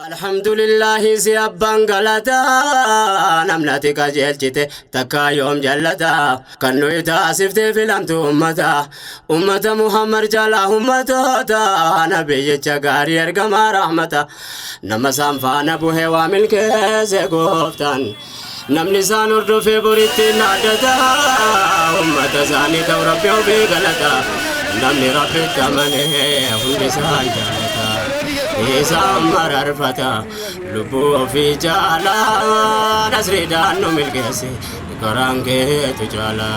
الحمد لله سيابان غلطا نمناتي كجلجته تكا يوم جلتا كنو يتاسفت في لمت أمتا محمد جلا أمتا نبي جغاري ارغما رحمتا نما سانفانا بوه وامل كيسي غفتان نمني سان اردو في بريتي نادتا أمتا ساني تو ربيو في غلطا نمني ربي تمني هندي سان جلتا إسام مررفتا لبو في جالا نسري دانو ملكسي كرانكي تجالا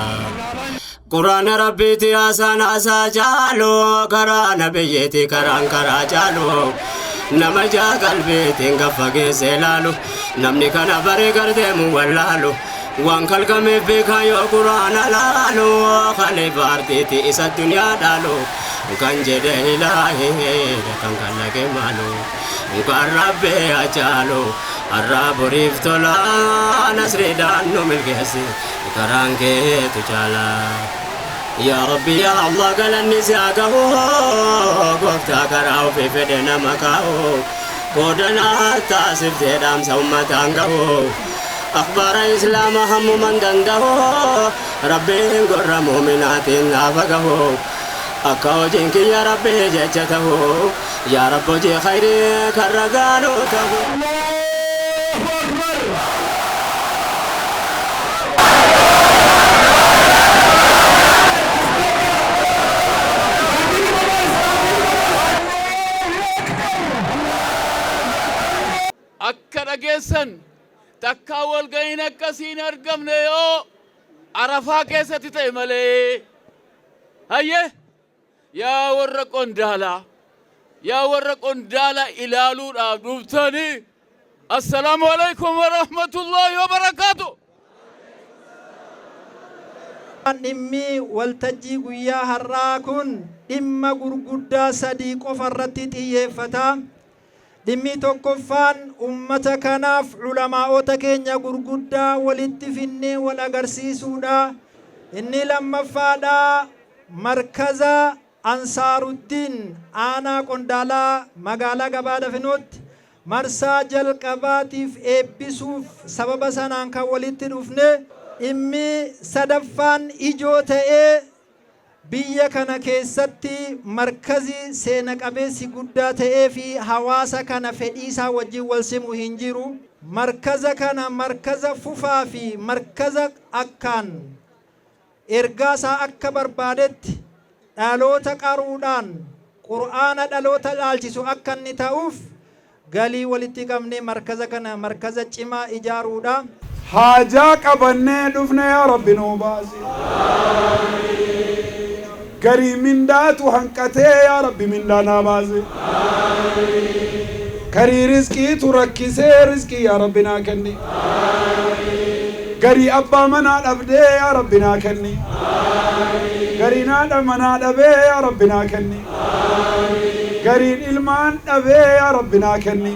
قرآن ربي تياسان أسا جالو كران بيتي كران كرا جالو نمجا قلبي تنقفقي سيلالو نمني كان بري قردي مولالو وان كالكمي فيك يو قرآن لالو خلي بارتي إسا الدنيا دالو كان جده إلهي كان كالك مالو كان ربي أجالو الرب ريفتولا نسري دانو ملكسي كرانكي تجالا يا ربي يا الله قال النساء قفتا كراو في فدنا مكاو قدنا تاسف تدام سومتانقو أخبار إسلام هم من دنده ربي قر مؤمنات نافقه أكاو جنك يا ربي ججته يا رب جي خيري كرقانو تهو أكد جيسن تكاول جينا كسين أرقم نيو عرفا كيسة تتعملي هيه يا ورقون دالا إلالو رابطاني السلام عليكم ورحمة الله وبركاته Dhimmi waltajjii guyyaa har'aa kun dhimma gurguddaa sadii qofa irratti xiyyeeffata. Dhimmi tokkoffaan ummata kanaaf ulamaa'ota keenya gurguddaa walitti finnee wal agarsiisuudha. Inni lammaffaadha markaza Ansaaruddin aanaa Qondaalaa magaalaa Gabaadha Finootti marsaa jalqabaatiif eebbisuuf sababa sanaan kan walitti dhufne. Dhimmi sadaffaan ijoo ta'ee biyya kana keessatti markazi seena qabeessi guddaa ta'ee fi hawaasa kana fedhiisaa wajjin wal simu hin jiru. Markaza kana markaza fufaa fi markaza akkaan ergaasaa akka barbaadetti dhaloota qaruudhaan qur'aana dhaloota dhaalchisu akka inni ta'uuf galii walitti qabnee markaza kana markaza cimaa ijaaruudha. حاجة قبلنا دفنا يا رب نوباسي كريم من دات وحنكته يا رب من دانا باسي كري رزقي تركسي رزقي يا ربنا كني كري أبا منا أبدي يا ربنا كني كري نادا منا أبي يا ربنا كني كري الإلمان أبي يا ربنا كني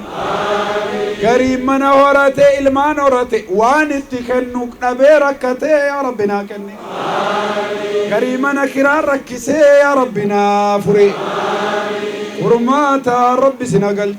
كريم من ورته إلمان ورته وان اتكنوك نبي ركته يا ربنا كني كريم من كرار ركسه يا ربنا فري ورماتا ربي سنقل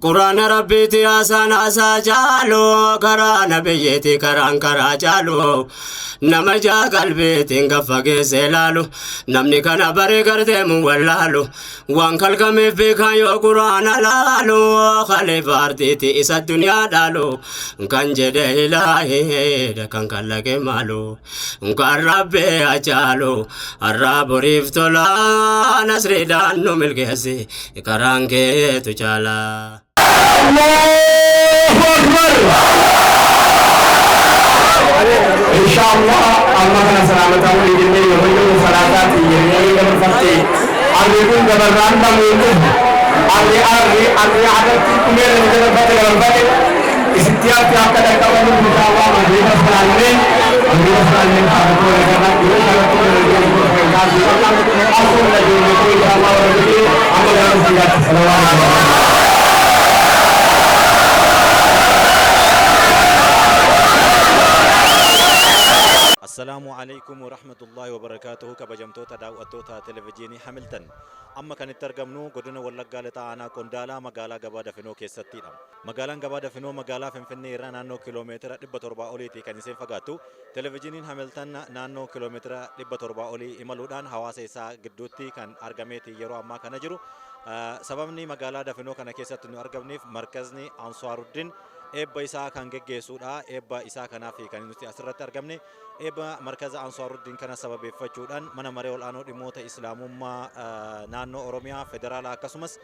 قرآن ربي تياسان أسا جالو قرآن بيتي كران كرا جالو نمجا قلبي تنقفق سيلالو نمني كان بري قرده مولالو وانكال كمي في كان يو قرآن لالو خليفة أرتيتي إسا الدنيا دالو كان جده إلهي دكان كالك مالو كان ربي أجالو الرب ريفتو لا نسري دانو ملكيسي كران كي تجالا الله أكبر إن شاء الله الله كنا سلامة ولجنة يوم صلاة يوم يوم فتى أريكم جبران تموت أري عدد كمير نجار فتى جبران استيار في أكتر كمان إن شاء الله مدينة سلامة أقول لك إن شاء الله السلام عليكم ورحمة الله وبركاته كبجمتو تداوتو تلفزيوني حملتن أما كان ترجمنو قدنا ولا قالت أنا كندالا مقالة قبادة فينو كيستيرام مقالة قبادة فينو مقالة فين نانو كيلومتر دبة تربع أولي تكني سين فقاتو تلفزيوني حملتن نانو كيلومتر دبة تربع أولي إمالودان حواسي سا قدوتي كان أرجمتي يرو أما كان جرو سببني مقالة دفنو كان كيستينو أرجمني مركزني أنصار الدين إبا إساء كان جيسودا إبا إساء كان في كان نستي أسرت أرجمني إبا مركز أنصار الدين كان سبب فجودان من مريول أنو دموت إسلام ما نانو أوروميا فدرالا كسمس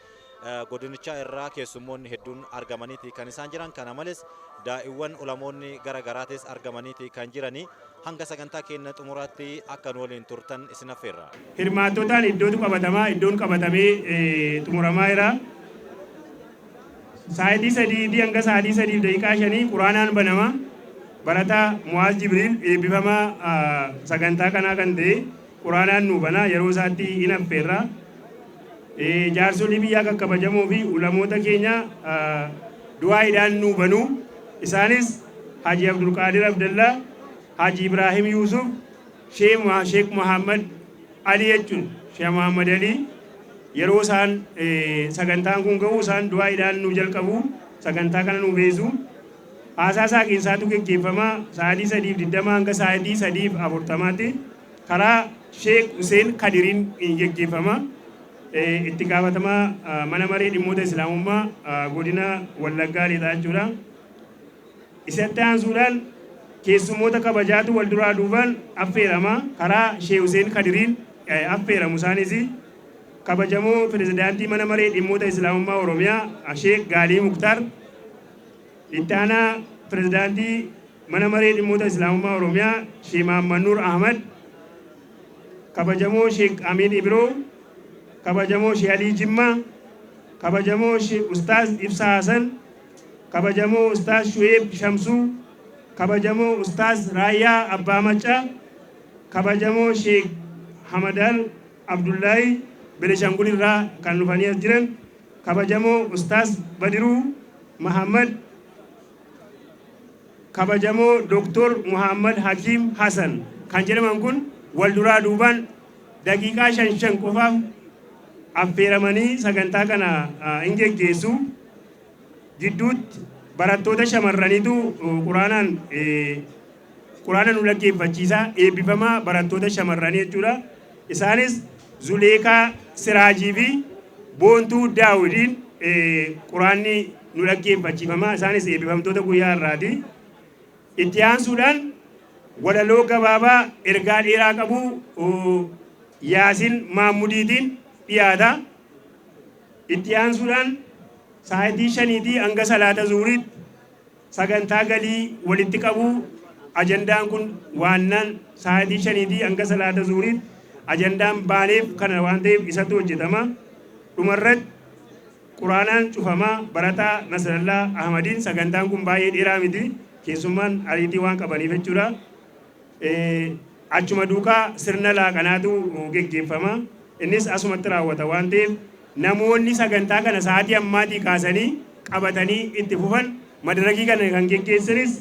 قدنيشا إرّا كيسمون هدون أرجمانيتي كان سانجران كان مالس دائوان علموني غرغراتيس أرجمانيتي كان جيراني hanga sagantaa keenyatti umuraatti akka waliin turtan isin affeerra. Hirmaattotaan iddootu qabatamaa iddoon qabatamee xumuramaa jira. Sa'aatii 3 hanga sa'aatii 3 daqiiqaa 5 quraanaan banama. Barataa Mu'aaz Jibriil eebbifamaa sagantaa kanaa kan ta'e quraanaan nu bana yeroo isaatti hin affeerra. Jaarsolii biyyaa kan kabajamoo fi ulamoota keenya du'aaidhaan nu banu. Isaanis Haji Abdul Qaadir Abdallah, Haji Ibrahim Yusuf, Sheikh Muhammad Ali jechuun Sheikh Muhammad Ali yeroo isaan sagantaan kun ga'u isaan du'aaidhaan nu jalqabu sagantaa kana nu beesu. Haasaa saaqiinsaatu gaggeeffama sa'aatii 3:20 hanga sa'aatii 3:40tti karaa Sheikh Hussein Kadiriin gaggeeffama. Itti gaafatamaa mana maree dhimmoota islaamummaa godina Wallaggaa Lixaa jechuudha. Isatti aansuudhaan keessummoota kabajaatu wal duraa duubaan affeerama karaa Sheikh Hussein Kadiriin affeeramu isaanis kabajamoo pirezidaantii mana maree dhimmoota islaamummaa Oromiyaa Sheikh Gaalii Muktaar, itti aanaa pirezidaantii mana maree dhimmoota islaamummaa Oromiyaa Sheikh Mahammad Nur Ahmad, kabajamoo Sheikh Amin Ibroo, kabajamoo Sheikh Ali Jimma, kabajamoo Sheikh Ustaaz Ibsa Hasan, kabajamoo Ustaaz Shu'eeb Shamsuu, kabajamoo Ustaaz Raayyaa Abbaa Macaa, kabajamoo Sheikh Hamadal Abdullahi Benishangul irraa kan dhufanii as jiran, kabajamoo Ustaaz Badiruu Muhammad, kabajamoo Dr. Muhammad Hakim Hassan kan jedhaman kun wal duraa duubaan daqiiqaa 5 qofaaf affeeramanii sagantaa kana hin geggeessu. Gidduutti barattoota shamarraniitu quraana nu dhaggeeffachiisa eebbifamaa barattoota shamarranii jechuudha. Isaanis Zuleekaa Siraajii fi Boontuu Daawudiin quraanni nu dhaggeeffachiifama. Isaanis eebbifamtoota guyyaa irraati. Itti aansuudhaan walaloo gabaabaa ergaa dheeraa qabu Yaasin Maammudiitiin dhiyaata. Itti aansuudhaan sa'aatii 5 hanga salaata zuhuriitti sagantaa galii walitti qabu. Ajandaan kun waannaan sa'aatii 5 hanga salaata zuhuriitti ajandaan baaleef kana waan ta'eef isatu hojjetama. Dhumarratti quraanaan cufamaa barataa Nasrallaa Ahmadiin sagantaan kun baay'ee dheeraa miti. Keessummaan ariitii waan qabaniif jechuudha. Achuma duukaa sirna laaqanaatu geggeeffama. Innis asumatti raawwata waan ta'eef namoonni sagantaa kana sa'aatii ammaatii kaasanii qabatanii itti fufan madarakii kana kan geggeessanis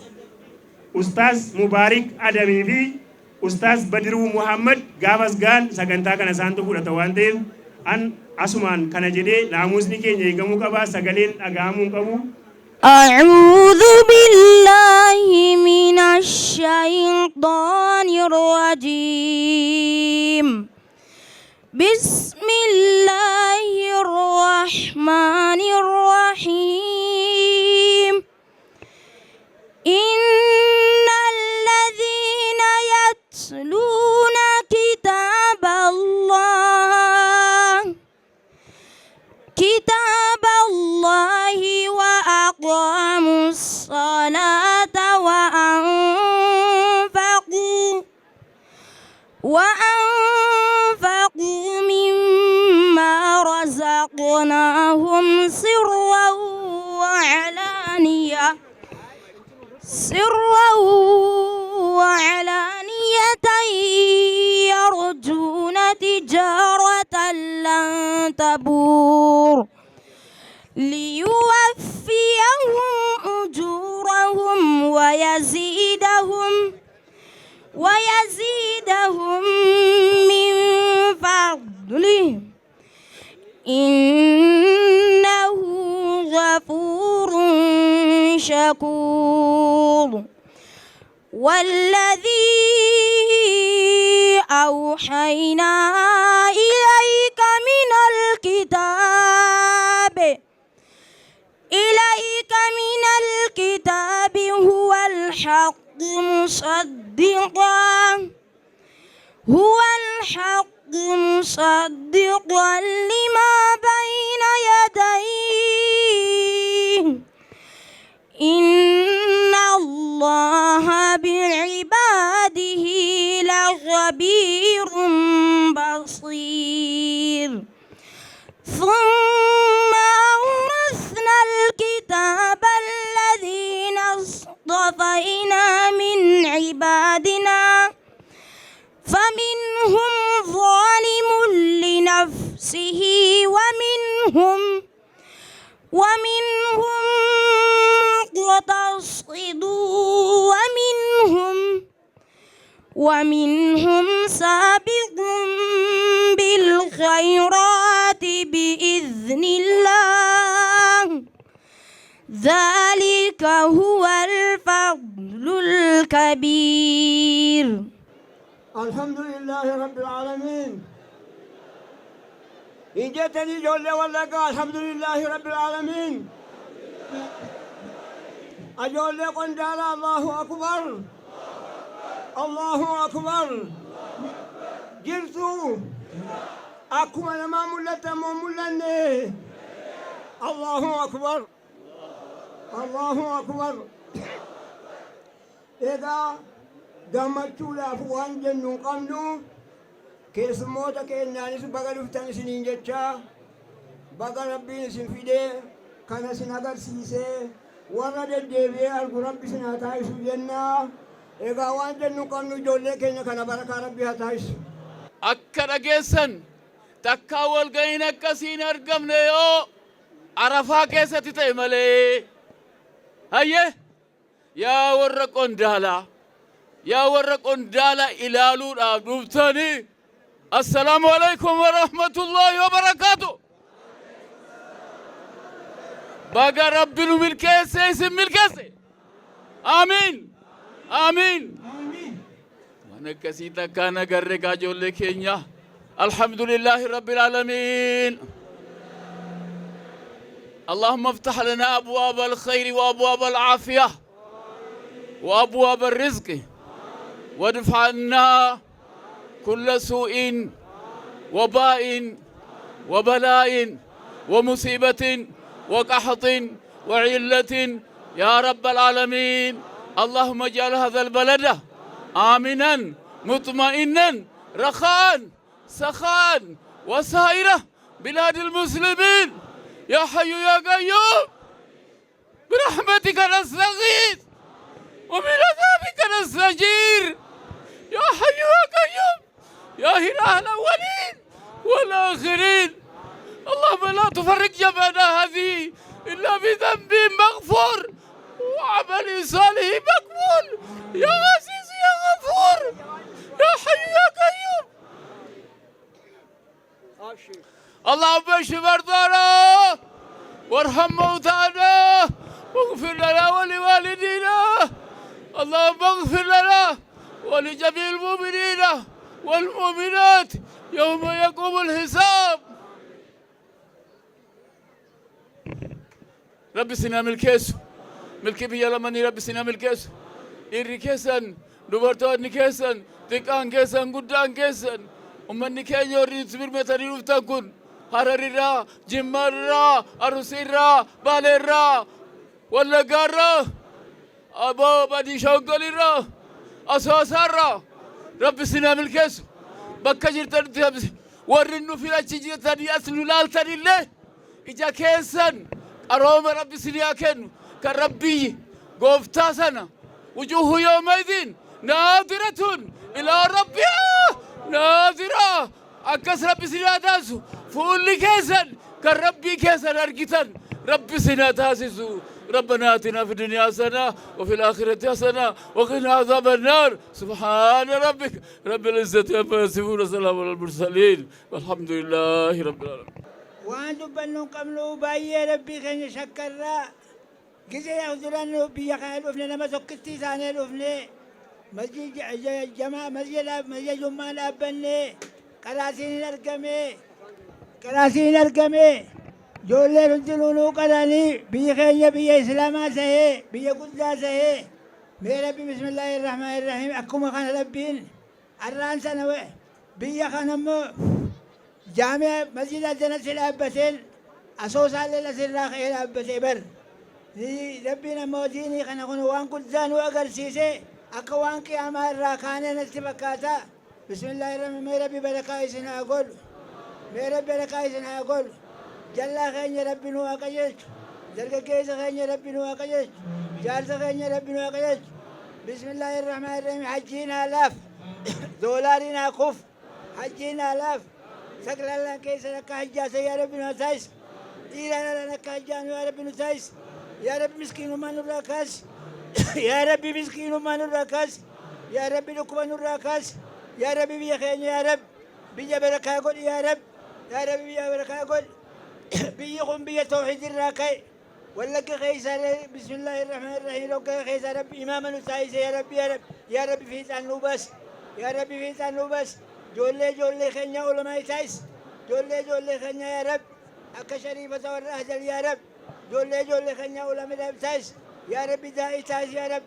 Ustaaz Mubaarik Adamii fi Ustaz Badiruu Muhammad gaafas gaan sagantaa kana isaantu fudhata waan ta'eef an asumaan kana jedhee naamusni keenya eegamuu qaba sagaleen dhaga'amuu qabu. أعوذ بالله من الشيطان الرجيم بسم الله الرحمن الرحيم إن الذين يتلون كتاب الله وأقاموا الصلاة وأنفقوا مما رزقناهم سرا وعلانية يرجون تجارة لن تبور ليوفيهم أجورهم ويزيدهم من فضله إنه غفور شكور والذي أوحينا إليك من الكتاب هو الحق مصدقا لما بين يديه إن الله بعباده لخبير بصير ثم أورثنا الكتاب الذين اصطفينا من عبادنا فمنهم ظالم لنفسه ومنهم مقتصد ومنهم سابق بالخيرات بإذن الله ذلك هو الفضل الكبير. الحمد لله رب العالمين. إن جئتني جل ولا قال الحمد لله رب العالمين. أجول لكم قال الله أكبر الله أكبر. جرتوا أكو أنا ما ملت الله أكبر الله أكبر. إذا gammachuu laafu waan jennu qabnu keessummoota keenyaanis baga dhuftan isiniin jecha baga rabbiin isin fidee kana isin agarsiisee warra deddeebi'ee argu rabbi isin haa taa'isu jenna. Egaa waan jennu qabnu ijoollee keenya kana barakaa rabbi haa taa'isu. Akka dhageessan takkaa walga'iin akkasiin argamne yoo Arafaa keessatti ta'e malee hayyee yaa warra qondaalaa يا ورقون دالا إلالو دوبتاني السلام عليكم ورحمة الله وبركاته. بقى ربنا ملكيسي اسم ملكيسي آمين آمين وانا كسيتا كان قرقا جولي كينيا الحمد لله رب العالمين. اللهم افتح لنا أبواب الخير وأبواب العافية وأبواب الرزق وادفع عنا كل سوء وباء وبلاء ومصيبة وقحط وعلة يا رب العالمين. اللهم اجعل هذا البلد آمنا مطمئنا رخاء سخاء وسائر بلاد المسلمين يا حي يا قيوم برحمتك نستغيث ومن عذابك نستجير يا حي يا قيوم يا إله الأولين والآخرين. اللهم لا تفرق جبهنا هذه إلا بذنب مغفور وعمل صالح مقبول يا عزيز يا غفور اللهم اشف مرضانا وارحم موتانا واغفر لنا ولوالدينا اللهم اغفر لنا ولجميع المؤمنين والمؤمنات يوم يقوم الحساب. رب سنا ملكيسو ملكي بيا لمني رب سنا ملكيسو إيري كيسن دبرتوان كيسن تكان كيسن قدان كيسن أمني كان يوري سبير متري رفتكون هرريرا جمارا أرسيرا باليرا ولا قارا أبا بدي شوقليرا أساسارا رب سنا ملكيسو بكجير ترتيب ورنو في الأشجير تاني أصل لال تاني له إجا كيسن أروم رب سنا كن كربي قفتا سنة وجوه يومئذ ناظرة إلى ربها ناظرة أكس رب سنا تاسو فولي كيسن كربي كيسن أرقتن رب سنا تاسسو ربنا آتنا في الدنيا حسنة وفي الآخرة حسنة وقنا عذاب النار سبحان ربك رب العزة عما يصفون وسلام على المرسلين والحمد لله رب العالمين. وأنتم بنون قبلوا باي ربي خن شكرا كذا يخذلون ربي يخالوا فينا ما سكتي ثاني لفني مسجد جماعة مسجد جمعة لابني كراسين الرقمي جولي رجلونو قداني بي خينيا بي إسلاما سهي بي قدلا سهي ميرا بي بسم الله الرحمن الرحيم أكما خان ربين الران سنوي بي خانمو جامع مسجد الجنة سلابتين أسوسا للا سراخ إلى أبتي بر ربنا موجيني خنقون وان قدزان وأقر سيسي أكوان قياما الراكاني نستبكاتا بسم الله الرحمن ميرا بي بركاي سنا أقول ميرا بركاي سنا أقول جلا خيني ربي نو أكيش درجة كيس خيني ربي نو أكيش جالس خيني ربي نو أكيش بسم الله الرحمن الرحيم حجين آلاف دولارين أخف حجين آلاف سكر الله كيس لك حجاس يا ربي نو سايس إيران لك حجان يا ربي نو سايس يا ربي مسكين ما نراكاس يا ربي مسكين ما نراكاس يا ربي لكم نراكاس يا ربي بيا خيني يا رب بيا بركة قول يا رب يا ربي بيا بركة قول بيقوم بي توحيد الراكي ولا خيسار بسم الله الرحمن الرحيم لو خيسار ربي إماما نسايس يا رب يا رب يا رب في تانو بس يا رب في تانو بس جولي خنيا علماء سايس جولي خنيا يا رب أكا شريفة والرهجل يا رب جولي خنيا علماء سايس يا رب دائي سايس يا رب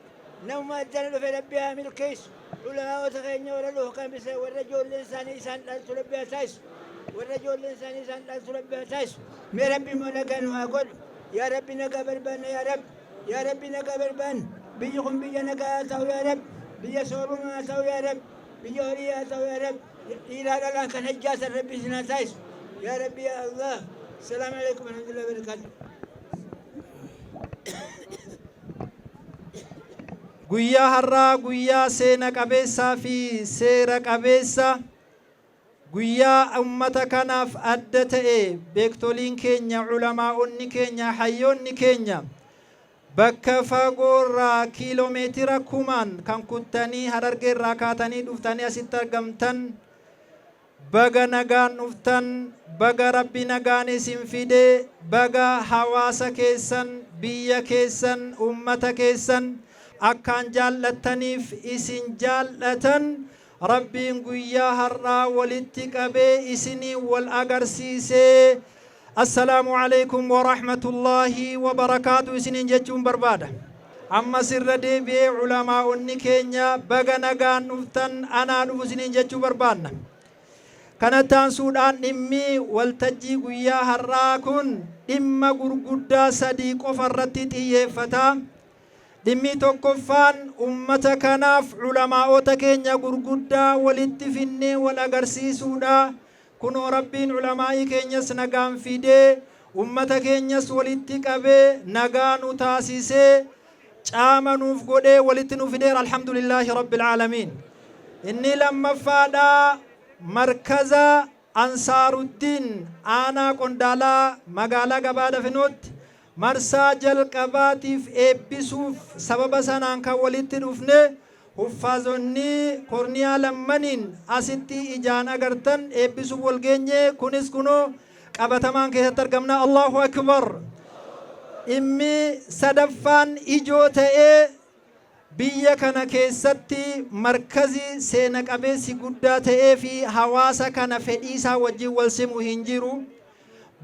نوم أجل في ربي عامل كيس علماء وتخنيا ولا له كان بس والرجل الإنسان إنسان لا تربي سايس والرجل الإنسان إنسان لا تربي سايس يا ربي منكن وأقول يا ربي نقبل بان يا رب يا ربي نقبل بان بيجهم بيجا نقاتوا يا رب بيجا صورنا أتوا يا رب بيجا هريا أتوا يا رب إلى الله كان حجاس الرب سنا سايس يا ربي يا الله السلام عليكم ورحمة الله وبركاته. guyyaa har'aa guyyaa seena qabeessaa fi seera qabeessa guyyaa ummata kanaaf adda ta'e beektoliin keenya ulamaa'onni keenya hayyoonni keenya bakka fagoorraa kiiloomeetira kumaan kan kuttanii Harargeerraa kaatanii dhuftanii asitti argamtan baga nagaan dhuftan baga rabbi nagaan isin fide baga hawaasa keessan biyya keessan ummata keessan akkaan jaallattaniif isin jaallatan rabbiin guyyaa har'aa walitti qabee isinii wal agarsiisee assalaamu alaykum wa rahmatullaahi wa barakaatu isiniin jechuun barbaada. Amma sirra deebi'ee ulamaa'onni keenya baga nagaan dhuftan anaa dhufu isiniin jechuu barbaanna. Kanattaan suudhaan dhimmi waltajjii guyyaa har'aa kun dhimma gurguddaa sadii qofa irratti xiyyeeffata. dhimmi tokkoffaan ummata kanaaf ulamaa'ota keenya gurguddaa walitti finnee wal agarsiisuudha. Kunoo rabbiin ulamaa'ii keenyas nagaan fidee ummata keenyas walitti qabee nagaa nu taasisee caama nuuf godhee walitti nu fidee alhamdulillahi rabbil aalamiin. Inni lammaffaadha markaza Ansaaruddin aanaa Qondaalaa magaalaa Gabaa Dafinootti marsaa jalqabaatiif eebbisuuf sababa sanaan kan walitti dhufne huffaazonni korniyaa lammaniin asitti ijaan agartan eebbisuuf wal geenye kunis kunoo qabatamaan keessatti argamna. Allahu akbar. Dhimmi sadaffaan ijoo ta'ee biyya kana keessatti markazii seena qabeessi guddaa ta'ee fi hawaasa kana fedhiisaa wajjin wal simu hin jiru.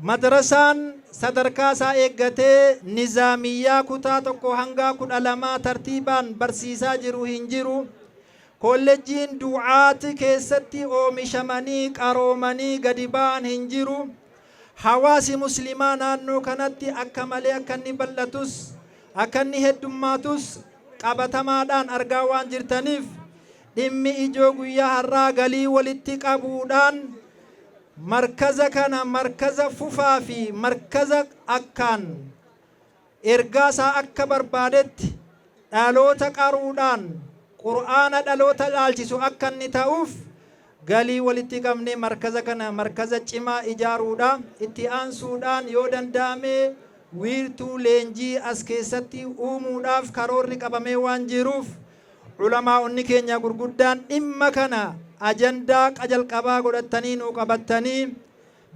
Madrasaan sadarkaa isaa eeggatee nizaamiyyaa kutaa tokko hanga 12 tartiibaan barsiisaa jiru hin jiru. Kolleejjiin du'aati keessatti oomishamanii qaroomanii gadi ba'an hin jiru. Hawaasi muslimaa naannoo kanatti akka malee akka inni bal'atus akka inni heddummaatus qabatamaadhaan argaa waan jirtaniif dhimmi ijoo guyyaa har'aa galii walitti qabuudhaan markaza kana markaza fufaa fi markaza akkaan ergaasaa akka barbaadetti dhaloota qaruudhaan qur'aana dhaloota dhaalchisu akka inni ta'uuf galii walitti qabnee markaza kana markaza cimaa ijaaruudha. Itti aansuudhaan yoo danda'ame wiirtuu leenjii as keessatti uumuudhaaf karoorri qabamee waan jiruuf ulamaa'onni keenya gurguddaan dhimma kana ajandaa qajalqabaa godhatanii nuu qabatanii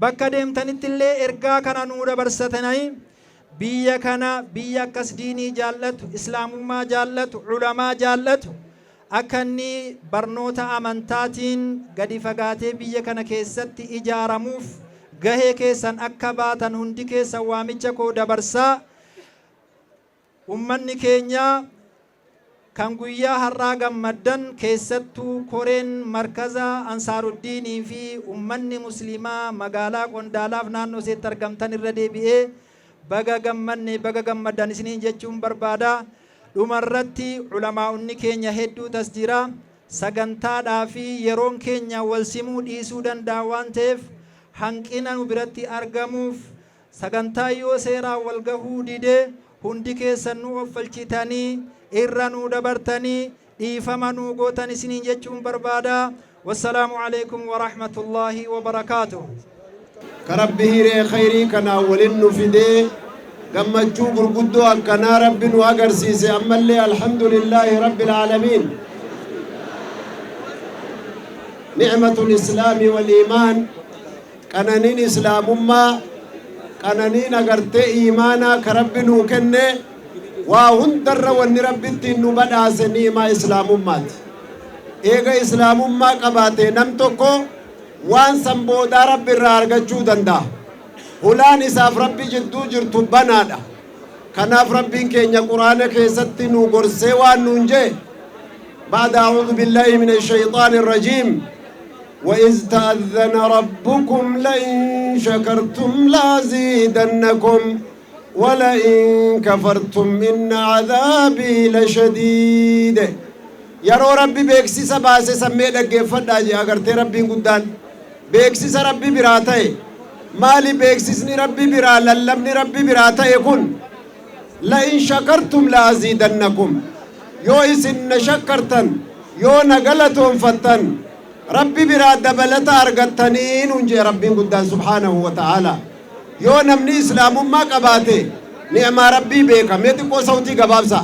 bakka deemtanitti illee ergaa kana nuu dabarsatanii biyya kana biyya akkas diinii jaallatu, islaamummaa jaallatu, ulamaa jaallatu akka inni barnoota amantaatiin gadi fagaatee biyya kana keessatti ijaaramuuf gahee keessan akka baatan hundi keessan waamicha koo dabarsaa. Ummanni keenya kan guyyaa har'aa gammaddan keessattuu koreen markaza Ansaaruddinii fi ummanni muslimaa magaalaa Qondaalaaf naannoo iseetti argamtan irra deebi'ee baga gammanne baga gammaddan isiniin jechuun barbaada. Dhumarratti ulamaa'onni keenya hedduu tas jira. Sagantaadhaa fi yeroon keenya wal simuu dhiisuu danda'a waan ta'eef hanqina nu biratti argamuuf sagantaa yoo seeraan wal gahuu didee hundi keessan nu offalchitanii irra nu dabartanii dhiifama nu gootan isiniin jechuun barbaada. Wassalaamu alaikum wa rahmatullahi wa barakaatuh. Karabbi hiree khayrii kanaa waliin nu fidee gammachuu gurguddoo akkanaa rabbi nu agarsiise ammallee alhamdulillahi rabbil aalamiin. Ni'matul islaami wal iimaan qananiin islaamummaa qananiin agartee iimaanaa ka rabbi nuu kenne waa hundarra wanni rabbittiin nu badhaase ni'imaa islaamummaati. Eega islaamummaa qabaatee nam tokko waan san boodaa rabbi irraa argachuu danda'a. Hulaan isaaf rabbi jidduu jirtu banaadha. Kanaaf rabbiin keenya quraana keessatti nu gorsee waan nuun jee ba'da a'uudhu billaahi mina shayxaani rajiim وإذ تأذن ربكم لئن شكرتم لأزيدنكم ولئن كفرتم إن عذابي لشديد. يرو ربي بيكسيس باسي سمي دغفدا جي اگرتي ربي قدان بيكسيس ربي براتاي مالي بيكسيسني ربي برا للمني ربي براتاي يكون لئن شكرتم لأزيدنكم يو إسن شكرتن يو نغلتم فتن ربي براد دبلتا أرغتنين ونجي ربي قدان سبحانه وتعالى يو نمني إسلام ما قباته نعم ربي بيكا ميتي قو صوتي قبابسا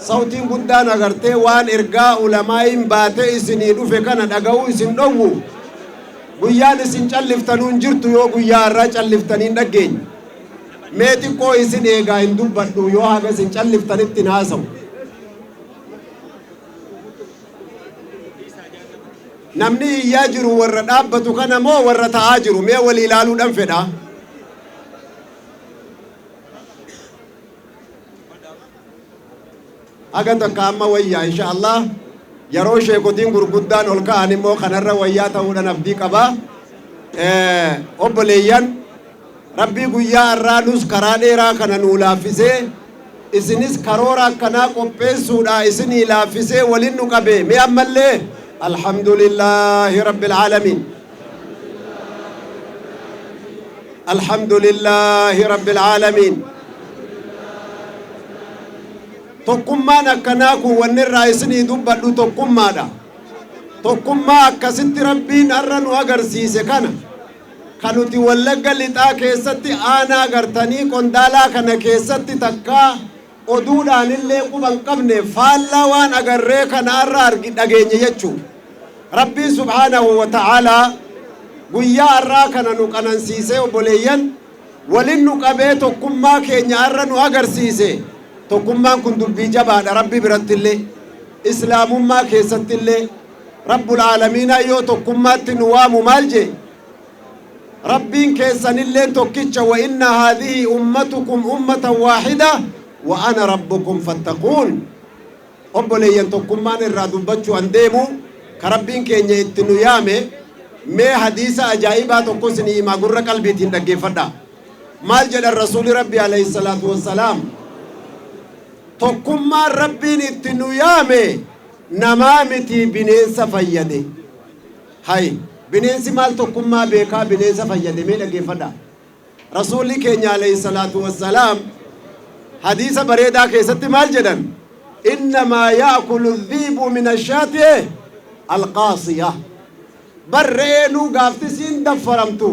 صوتي قدان أغرتي وان إرقاء علماء باته إسني دوفي كان أغاو إسن دوو قيان إسن چلفتنون جرتو يو قيان را چلفتنين دقين ميتي قو إسن إيغا اندو بدو يو آغا إسن چلفتنين تناسو namni iyyaa jiru warra dhaabbatu kana moo warra ta'aa jiru mee wal ilaaluudhaan fedha. Aga takka amma wayyaa insha Allah yeroo sheekotiin gurguddaan ol ka'an immoo kanarra wayyaa ta'uudhaan abdii qaba. Obboleeyyan rabbii guyyaa irraa nus karaa dheeraa kana nuu laaffisee isinis karoora akkanaa qopheessuudha isinii laaffisee waliin nu qabe mee ammallee الحمد لله رب العالمين الحمد لله رب العالمين تقوما نكناكو ونرئيسني دبدو تقوما دا تقوما كست ربين أرن وغرسيس كان كانوا تولق لتا كيستي آنا غرتني كندالا كان كيستي تكا ودودان اللي قبن قبن فالا وان أغرر كان أرار دغيني يجو ربي سبحانه وتعالى guyyaa irraa kana nu qanansiisee obboleeyyan walin nu qabee tokkummaa keenya irra nu agarsiise tokkummaan kun dubbii jabaadha rabbi birattillee islaamummaa keessattillee rabbul aalamiinaa yoo tokkummaatti nu waamu maal jee rabbiin keessanillee tokkicha wa inna haadhihi ummatukum ummatan waahida wa ana rabbukum fattaquun obboleeyyan tokkummaan irraa dubbachuu an deemu ka rabbiin keenya itti nu yaame mee hadiisa ajaa'ibaa tokko isinii himaa gurra qalbiitiin dhaggeeffadha maal jedhan rasuuli rabbi alayhi salaatu wassalaam tokkummaan rabbiin itti nu yaame namaa miti bineensa fayyade hay bineensi maal tokkummaa beekaa bineensa fayyade mee dhaggeeffadha rasuuli keenya alayhi salaatu wassalaam hadiisa bareedaa keessatti maal jedhan innamaa yaakulu dhiibu min ashaati alqaasiya barreenuu gaaftisiin daffaramtu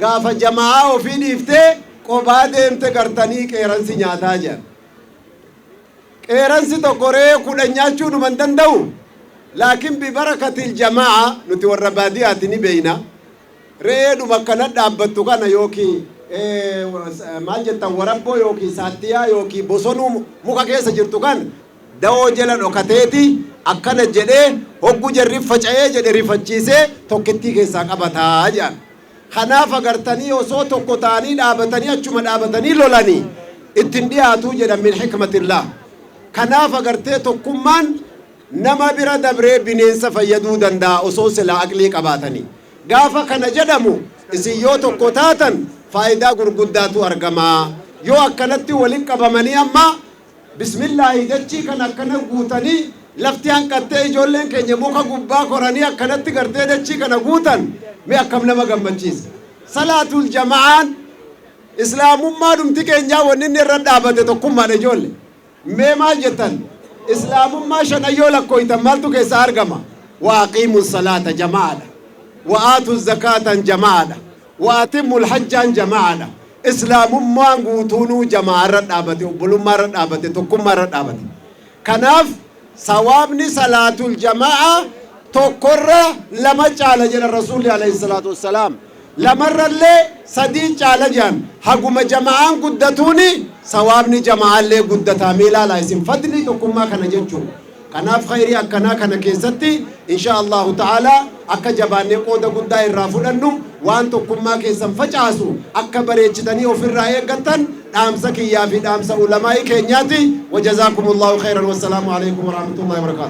gaafa jamaa ofii dhiiftee qobaa deemte gartanii qeeransi nyaataa jedhan qeeransi tokko re'ee kudha nyaachuu dhuman danda'u laakiin bibarakatil jamaa nuti warra baadiyyaatti ni beeyna re'ee dhuma akkana dhaabbattu kana yookiin maal jettan warabboo yookiin saattiyaa yookiin bosonuu muka keessa jirtu kan da'oo jala dhokateeti akkana jedhee hoggu jarri faca'ee jedhe rifachiisee tokkittii keessaa qabataa jedhan kanaaf agartanii osoo tokko ta'anii dhaabatanii achuma dhaabatanii lolanii ittiin dhiyaatuu jedhan min hikmatillah kanaaf agartee tokkummaan nama bira dabree bineensa fayyaduu danda'a osoo silaa aqlii qabaatanii gaafa kana jedhamu isin yoo tokko taatan faayidaa gurguddaatu argamaa yoo akkanatti waliin qabamanii amma bismillaahi dachii kan akkana guutanii lafti hanqattee ijoolleen keenya muka gubbaa koranii akkanatti gartee dachii kana guutan mee akkam nama gammachiisa salaatul jama'aan islaamummaa dhumti keenyaa wanni inni irra dhaabate tokkummaadha ijoolle mee maal jettan islaamummaa shanayyoo lakkooytan maaltu keessa argama waaqiimu salaata jama'aadha wa'aatu zakaatan jama'aadha wa'atimmu lhajjaan jama'aadha islaamummaan guutuunuu jama'arra dhaabate obbolummaarra dhaabate tokkummaarra dhaabate kanaaf sawaabni salaatul jama'aa tokkorra lama caala jedha rasuulli alayhi salaatu wassalaam lamarrallee sadii caala jedhan haguma jama'aan guddatuuni sawaabni jama'aallee guddataa miilaalaa isin fadli tokkummaa kana jechuun kanaaf khayrii akkanaa kana keessatti insha Allahu ta'ala akka jabaannee qooda guddaa irraa fudhannu waan tokkummaa keessan facaasu akka bareechitanii ofirraa eeggattan dhaamsa kiyyaa fi dhaamsa ulamaa'ii keenyaati wajazaakumullahu khayran wassalaamu alaykum wa rahmatullahi wa barakatuh